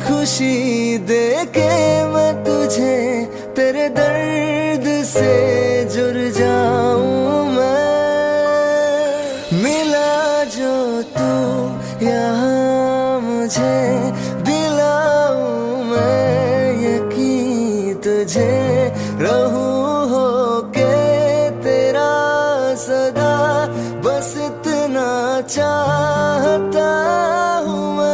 खुशी दे के मैं तुझे तेरे दर्द से जुड़ जाऊं मैं। मिला जो तू यहाँ मुझे, दिलाऊं मैं यकीन तुझे, रहूं हो के तेरा सदा, बस इतना चाहता हूँ मैं।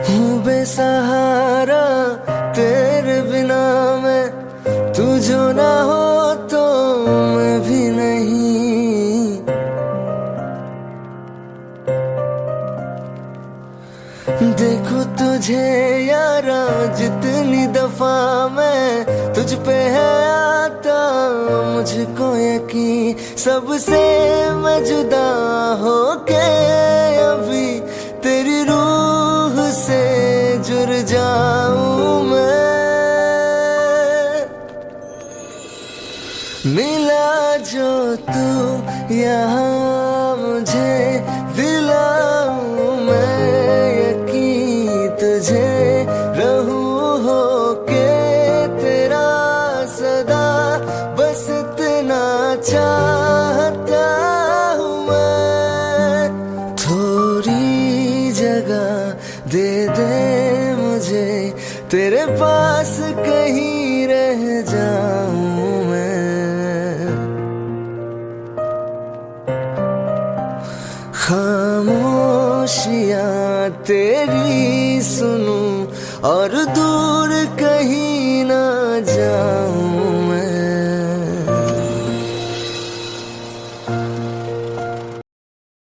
हूँ बेसहारा तेरे बिना मैं, तू जो ना हो तो मैं भी नहीं। देखो तुझे यारा जितनी दफा मैं तुझ पे है आता, मुझको यकीन सबसे मैं जुदा हो के अभी तेरी रूह से जुड़ जाऊं मैं। मिला जो तू यहाँ मुझे, दिलाऊं मैं यकीन तुझे, रहूं हो के तेरा सदा, बस इतना चाहता हूँ मैं। थोड़ी जगह दे दे मुझे, तेरे पास कहीं रह जाऊं मैं। खामोशियां तेरी सुनूं और दूर कहीं ना जाऊं